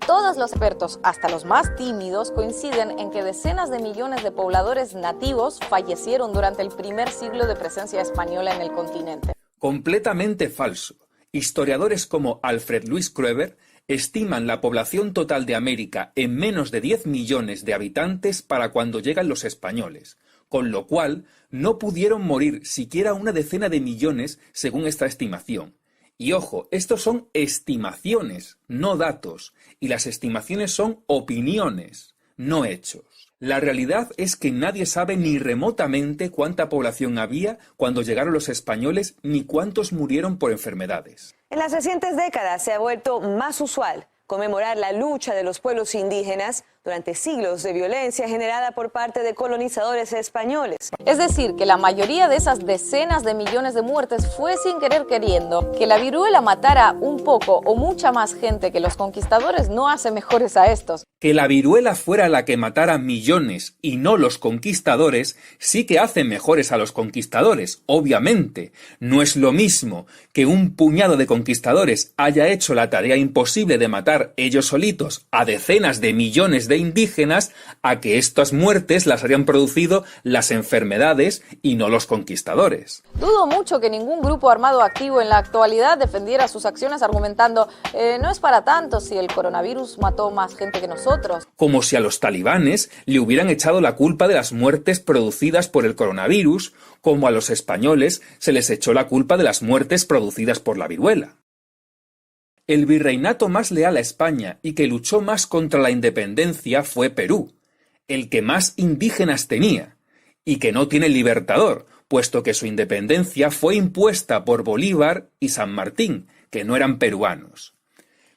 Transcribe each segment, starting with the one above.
Todos los expertos, hasta los más tímidos, coinciden en que decenas de millones de pobladores nativos fallecieron durante el primer siglo de presencia española en el continente. Completamente falso. Historiadores como Alfred Louis Kroeber estiman la población total de América en menos de 10 millones de habitantes para cuando llegan los españoles, con lo cual no pudieron morir siquiera una decena de millones según esta estimación. Y ojo, estos son estimaciones, no datos, y las estimaciones son opiniones, no hechos. La realidad es que nadie sabe ni remotamente cuánta población había cuando llegaron los españoles ni cuántos murieron por enfermedades. En las recientes décadas se ha vuelto más usual conmemorar la lucha de los pueblos indígenas durante siglos de violencia generada por parte de colonizadores españoles. Es decir, que la mayoría de esas decenas de millones de muertes fue sin querer queriendo. Que la viruela matara un poco o mucha más gente que los conquistadores no hace mejores a estos. Que la viruela fuera la que matara millones y no los conquistadores, sí que hace mejores a los conquistadores, obviamente. No es lo mismo que un puñado de conquistadores haya hecho la tarea imposible de matar ellos solitos a decenas de millones de indígenas, a que estas muertes las hayan producido las enfermedades y no los conquistadores. Dudo mucho que ningún grupo armado activo en la actualidad defendiera sus acciones argumentando no es para tanto si el coronavirus mató más gente que nosotros. Como si a los talibanes le hubieran echado la culpa de las muertes producidas por el coronavirus, como a los españoles se les echó la culpa de las muertes producidas por la viruela. El virreinato más leal a España y que luchó más contra la independencia fue Perú, el que más indígenas tenía, y que no tiene libertador, puesto que su independencia fue impuesta por Bolívar y San Martín, que no eran peruanos.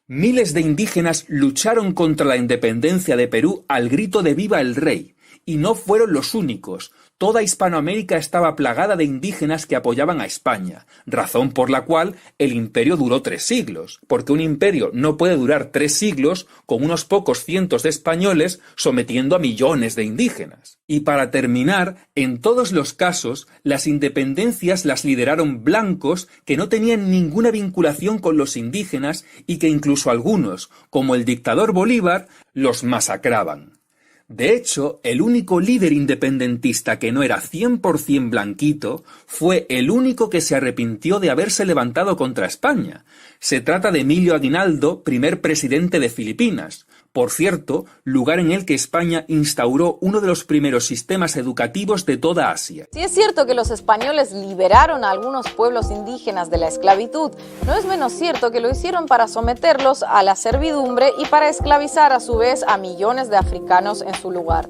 Miles de indígenas lucharon contra la independencia de Perú al grito de ¡Viva el Rey! Y no fueron los únicos. Toda Hispanoamérica estaba plagada de indígenas que apoyaban a España, razón por la cual el imperio duró 3 siglos, porque un imperio no puede durar 3 siglos con unos pocos cientos de españoles sometiendo a millones de indígenas. Y para terminar, en todos los casos, las independencias las lideraron blancos que no tenían ninguna vinculación con los indígenas y que incluso algunos, como el dictador Bolívar, los masacraban. De hecho, el único líder independentista que no era 100% blanquito fue el único que se arrepintió de haberse levantado contra España. Se trata de Emilio Aguinaldo, primer presidente de Filipinas. Por cierto, lugar en el que España instauró uno de los primeros sistemas educativos de toda Asia. Si es cierto que los españoles liberaron a algunos pueblos indígenas de la esclavitud, no es menos cierto que lo hicieron para someterlos a la servidumbre y para esclavizar a su vez a millones de africanos en su lugar.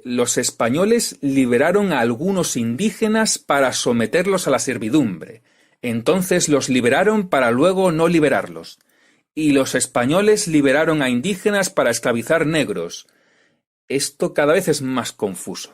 Los españoles liberaron a algunos indígenas para someterlos a la servidumbre. Entonces los liberaron para luego no liberarlos. Y los españoles liberaron a indígenas para esclavizar negros. Esto cada vez es más confuso.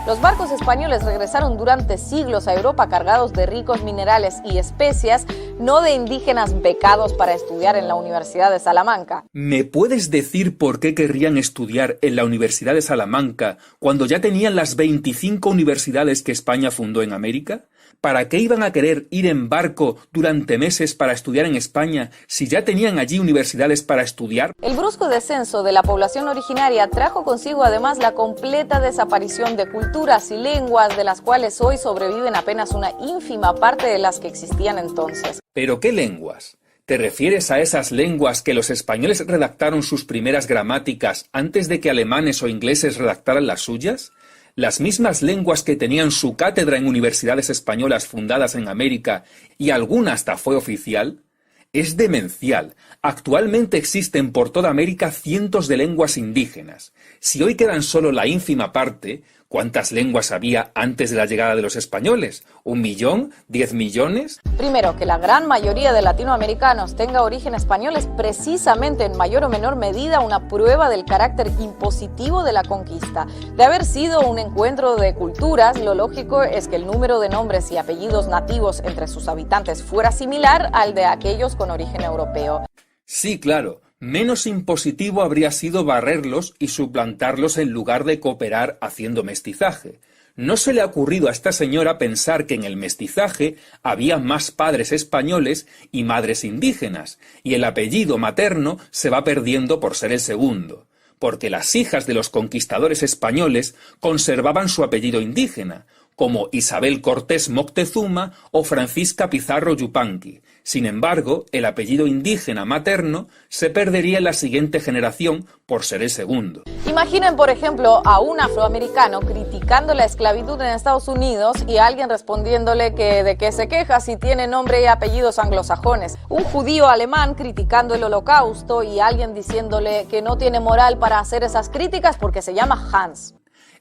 Los barcos españoles regresaron durante siglos a Europa cargados de ricos minerales y especias, no de indígenas becados para estudiar en la Universidad de Salamanca. ¿Me puedes decir por qué querrían estudiar en la Universidad de Salamanca cuando ya tenían las 25 universidades que España fundó en América? ¿Para qué iban a querer ir en barco durante meses para estudiar en España si ya tenían allí universidades para estudiar? El brusco descenso de la población originaria trajo consigo además la completa desaparición de culturas y lenguas de las cuales hoy sobreviven apenas una ínfima parte de las que existían entonces. ¿Pero qué lenguas? ¿Te refieres a esas lenguas que los españoles redactaron sus primeras gramáticas antes de que alemanes o ingleses redactaran las suyas? Las mismas lenguas que tenían su cátedra en universidades españolas fundadas en América y alguna hasta fue oficial. Es demencial. Actualmente existen por toda América cientos de lenguas indígenas. Si hoy quedan solo la ínfima parte, ¿cuántas lenguas había antes de la llegada de los españoles? ¿1 millón? ¿10 millones? Primero, que la gran mayoría de latinoamericanos tenga origen español es precisamente en mayor o menor medida una prueba del carácter impositivo de la conquista. De haber sido un encuentro de culturas, lo lógico es que el número de nombres y apellidos nativos entre sus habitantes fuera similar al de aquellos con origen europeo. Sí, claro. Menos impositivo habría sido barrerlos y suplantarlos en lugar de cooperar haciendo mestizaje. No se le ha ocurrido a esta señora pensar que en el mestizaje había más padres españoles y madres indígenas, y el apellido materno se va perdiendo por ser el segundo, porque las hijas de los conquistadores españoles conservaban su apellido indígena, como Isabel Cortés Moctezuma o Francisca Pizarro Yupanqui. Sin embargo, el apellido indígena materno se perdería en la siguiente generación por ser el segundo. Imaginen, por ejemplo, a un afroamericano criticando la esclavitud en Estados Unidos y alguien respondiéndole que de qué se queja si tiene nombre y apellidos anglosajones. Un judío alemán criticando el Holocausto y alguien diciéndole que no tiene moral para hacer esas críticas porque se llama Hans.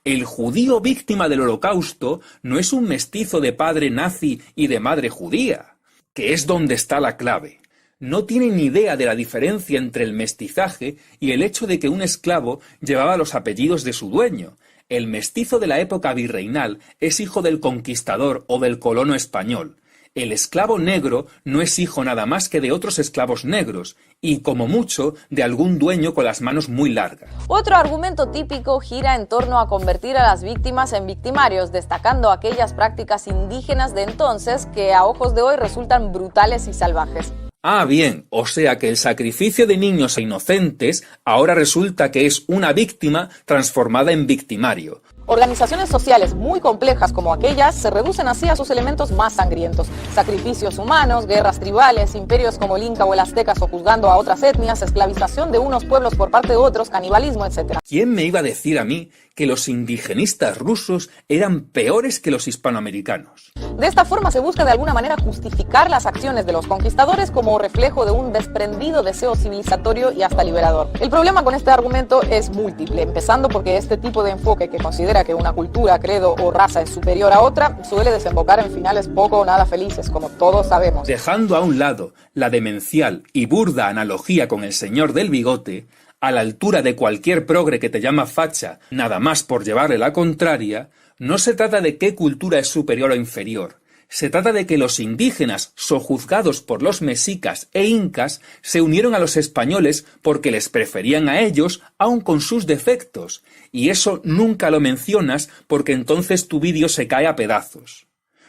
El judío víctima del Holocausto no es un mestizo de padre nazi y de madre judía, que es donde está la clave. No tiene ni idea de la diferencia entre el mestizaje y el hecho de que un esclavo llevaba los apellidos de su dueño. El mestizo de la época virreinal es hijo del conquistador o del colono español. El esclavo negro no es hijo nada más que de otros esclavos negros y, como mucho, de algún dueño con las manos muy largas. Otro argumento típico gira en torno a convertir a las víctimas en victimarios, destacando aquellas prácticas indígenas de entonces que a ojos de hoy resultan brutales y salvajes. Ah, bien, o sea que el sacrificio de niños e inocentes ahora resulta que es una víctima transformada en victimario. Organizaciones sociales muy complejas como aquellas se reducen así a sus elementos más sangrientos. Sacrificios humanos, guerras tribales, imperios como el Inca o el Azteca sojuzgando a otras etnias, esclavización de unos pueblos por parte de otros, canibalismo, etc. ¿Quién me iba a decir a mí que los indigenistas rusos eran peores que los hispanoamericanos? De esta forma se busca de alguna manera justificar las acciones de los conquistadores como reflejo de un desprendido deseo civilizatorio y hasta liberador. El problema con este argumento es múltiple, empezando porque este tipo de enfoque que considera que una cultura, credo o raza es superior a otra suele desembocar en finales poco o nada felices, como todos sabemos. Dejando a un lado la demencial y burda analogía con el señor del bigote, a la altura de cualquier progre que te llama facha, nada más por llevarle la contraria, no se trata de qué cultura es superior o inferior. Se trata de que los indígenas, sojuzgados por los mexicas e incas, se unieron a los españoles porque les preferían a ellos, aun con sus defectos. Y eso nunca lo mencionas porque entonces tu vídeo se cae a pedazos.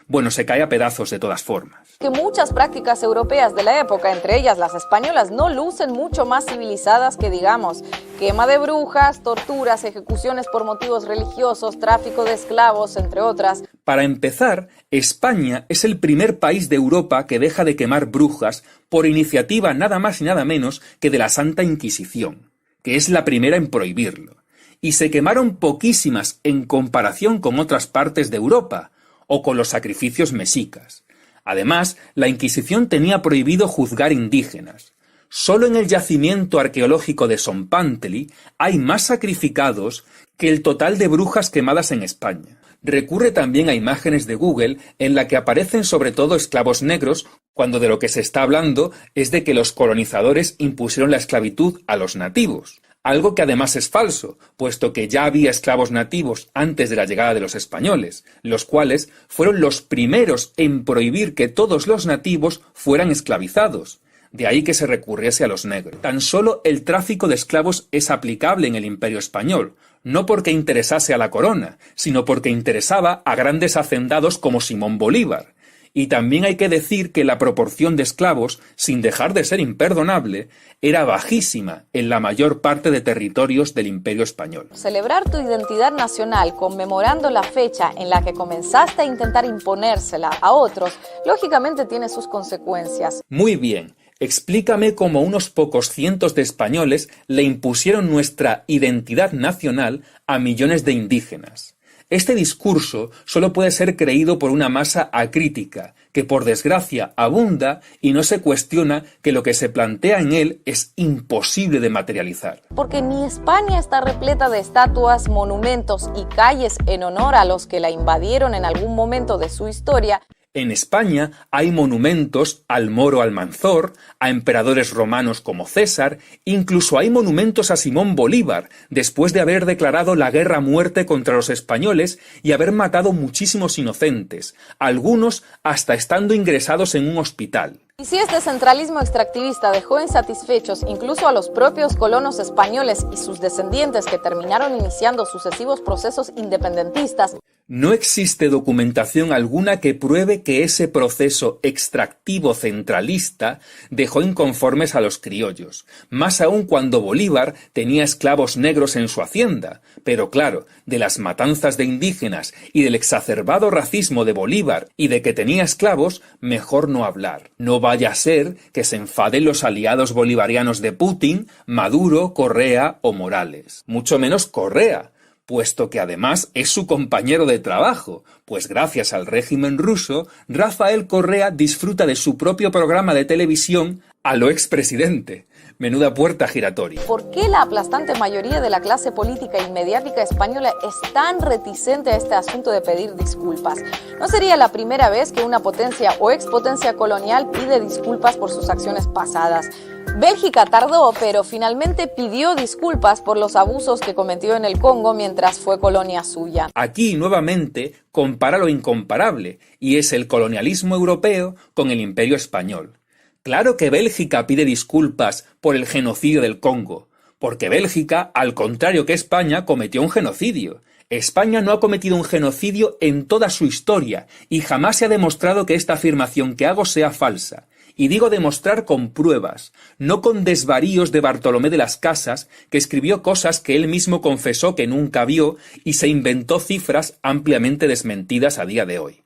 Bueno, se cae a pedazos de todas formas. Que muchas prácticas europeas de la época, entre ellas las españolas, no lucen mucho más civilizadas que, digamos, quema de brujas, torturas, ejecuciones por motivos religiosos, tráfico de esclavos, entre otras. Para empezar, España es el primer país de Europa que deja de quemar brujas por iniciativa nada más y nada menos que de la Santa Inquisición, que es la primera en prohibirlo. Y se quemaron poquísimas en comparación con otras partes de Europa, o con los sacrificios mexicas. Además, la Inquisición tenía prohibido juzgar indígenas. Solo en el yacimiento arqueológico de Zompantli hay más sacrificados que el total de brujas quemadas en España. Recurre también a imágenes de Google en la que aparecen sobre todo esclavos negros, cuando de lo que se está hablando es de que los colonizadores impusieron la esclavitud a los nativos. Algo que además es falso, puesto que ya había esclavos nativos antes de la llegada de los españoles, los cuales fueron los primeros en prohibir que todos los nativos fueran esclavizados. De ahí que se recurriese a los negros. Tan solo el tráfico de esclavos es aplicable en el Imperio Español, no porque interesase a la corona, sino porque interesaba a grandes hacendados como Simón Bolívar. Y también hay que decir que la proporción de esclavos, sin dejar de ser imperdonable, era bajísima en la mayor parte de territorios del Imperio Español. Celebrar tu identidad nacional conmemorando la fecha en la que comenzaste a intentar imponérsela a otros, lógicamente tiene sus consecuencias. Muy bien. Explícame cómo unos pocos cientos de españoles le impusieron nuestra identidad nacional a millones de indígenas. Este discurso solo puede ser creído por una masa acrítica, que por desgracia abunda y no se cuestiona que lo que se plantea en él es imposible de materializar. Porque ni España está repleta de estatuas, monumentos y calles en honor a los que la invadieron en algún momento de su historia. En España hay monumentos al moro Almanzor, a emperadores romanos como César, incluso hay monumentos a Simón Bolívar, después de haber declarado la guerra a muerte contra los españoles y haber matado muchísimos inocentes, algunos hasta estando ingresados en un hospital. Y si este centralismo extractivista dejó insatisfechos incluso a los propios colonos españoles y sus descendientes que terminaron iniciando sucesivos procesos independentistas, No existe documentación alguna que pruebe que ese proceso extractivo centralista dejó inconformes a los criollos, más aún cuando Bolívar tenía esclavos negros en su hacienda. Pero claro, de las matanzas de indígenas y del exacerbado racismo de Bolívar y de que tenía esclavos, mejor no hablar. No vaya a ser que se enfaden los aliados bolivarianos de Putin, Maduro, Correa o Morales. Mucho menos Correa, puesto que además es su compañero de trabajo, pues gracias al régimen ruso, Rafael Correa disfruta de su propio programa de televisión a lo expresidente. Menuda puerta giratoria. ¿Por qué la aplastante mayoría de la clase política y mediática española es tan reticente a este asunto de pedir disculpas? No sería la primera vez que una potencia o expotencia colonial pide disculpas por sus acciones pasadas. Bélgica tardó, pero finalmente pidió disculpas por los abusos que cometió en el Congo mientras fue colonia suya. Aquí, nuevamente, compara lo incomparable, y es el colonialismo europeo con el imperio español. Claro que Bélgica pide disculpas por el genocidio del Congo, porque Bélgica, al contrario que España, cometió un genocidio. España no ha cometido un genocidio en toda su historia, y jamás se ha demostrado que esta afirmación que hago sea falsa. Y digo demostrar con pruebas, no con desvaríos de Bartolomé de las Casas, que escribió cosas que él mismo confesó que nunca vio y se inventó cifras ampliamente desmentidas a día de hoy.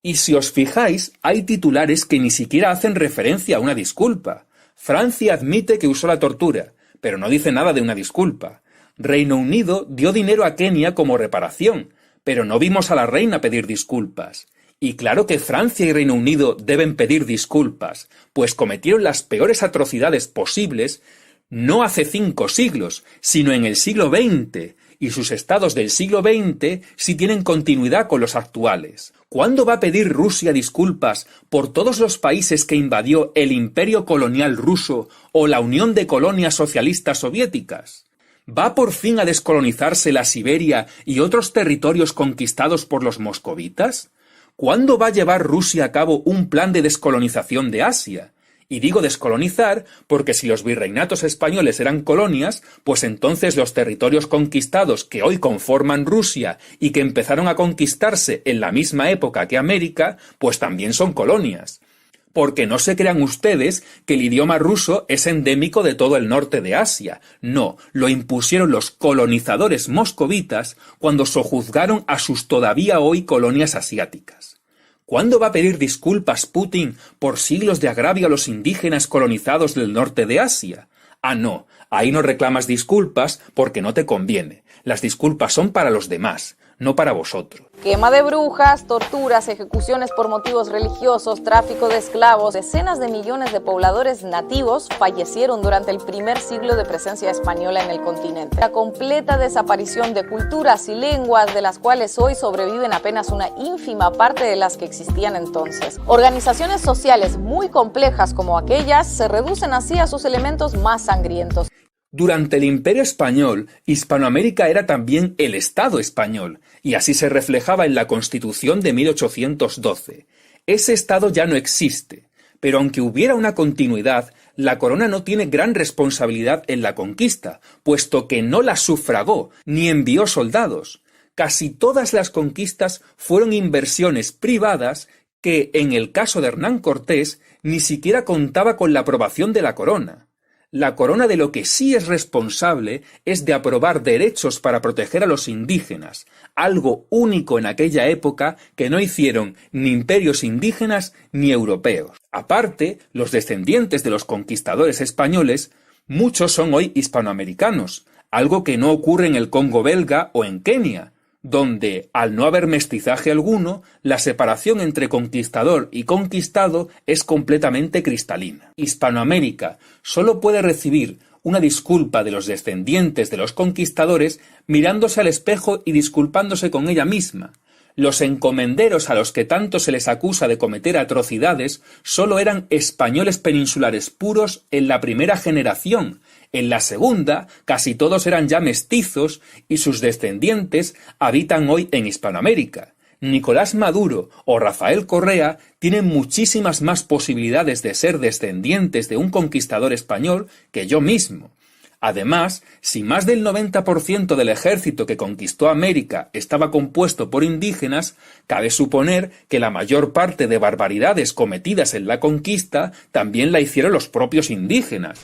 Y si os fijáis, hay titulares que ni siquiera hacen referencia a una disculpa. Francia admite que usó la tortura, pero no dice nada de una disculpa. Reino Unido dio dinero a Kenia como reparación, pero no vimos a la reina pedir disculpas. Y claro que Francia y Reino Unido deben pedir disculpas, pues cometieron las peores atrocidades posibles no hace 5 siglos, sino en el siglo XX, y sus estados del siglo XX sí tienen continuidad con los actuales. ¿Cuándo va a pedir Rusia disculpas por todos los países que invadió el imperio colonial ruso o la Unión de Colonias Socialistas Soviéticas? ¿Va por fin a descolonizarse la Siberia y otros territorios conquistados por los moscovitas? ¿Cuándo va a llevar Rusia a cabo un plan de descolonización de Asia? Y digo descolonizar porque si los virreinatos españoles eran colonias, pues entonces los territorios conquistados que hoy conforman Rusia y que empezaron a conquistarse en la misma época que América, pues también son colonias. Porque no se crean ustedes que el idioma ruso es endémico de todo el norte de Asia. No, lo impusieron los colonizadores moscovitas cuando sojuzgaron a sus todavía hoy colonias asiáticas. ¿Cuándo va a pedir disculpas Putin por siglos de agravio a los indígenas colonizados del norte de Asia? Ah, no, ahí no reclamas disculpas porque no te conviene. Las disculpas son para los demás, no para vosotros. Quema de brujas, torturas, ejecuciones por motivos religiosos, tráfico de esclavos. Decenas de millones de pobladores nativos fallecieron durante el primer siglo de presencia española en el continente. La completa desaparición de culturas y lenguas, de las cuales hoy sobreviven apenas una ínfima parte de las que existían entonces. Organizaciones sociales muy complejas como aquellas se reducen así a sus elementos más sangrientos. Durante el Imperio Español, Hispanoamérica era también el Estado español, y así se reflejaba en la Constitución de 1812. Ese Estado ya no existe, pero aunque hubiera una continuidad, la corona no tiene gran responsabilidad en la conquista, puesto que no la sufragó ni envió soldados. Casi todas las conquistas fueron inversiones privadas que, en el caso de Hernán Cortés, ni siquiera contaba con la aprobación de la corona. La corona de lo que sí es responsable es de aprobar derechos para proteger a los indígenas, algo único en aquella época que no hicieron ni imperios indígenas ni europeos. Aparte, los descendientes de los conquistadores españoles, muchos son hoy hispanoamericanos, algo que no ocurre en el Congo belga o en Kenia, donde, al no haber mestizaje alguno, la separación entre conquistador y conquistado es completamente cristalina. Hispanoamérica solo puede recibir una disculpa de los descendientes de los conquistadores mirándose al espejo y disculpándose con ella misma. Los encomenderos a los que tanto se les acusa de cometer atrocidades solo eran españoles peninsulares puros en la primera generación. En la segunda, casi todos eran ya mestizos y sus descendientes habitan hoy en Hispanoamérica. Nicolás Maduro o Rafael Correa tienen muchísimas más posibilidades de ser descendientes de un conquistador español que yo mismo. Además, si más del 90% del ejército que conquistó América estaba compuesto por indígenas, cabe suponer que la mayor parte de barbaridades cometidas en la conquista también la hicieron los propios indígenas.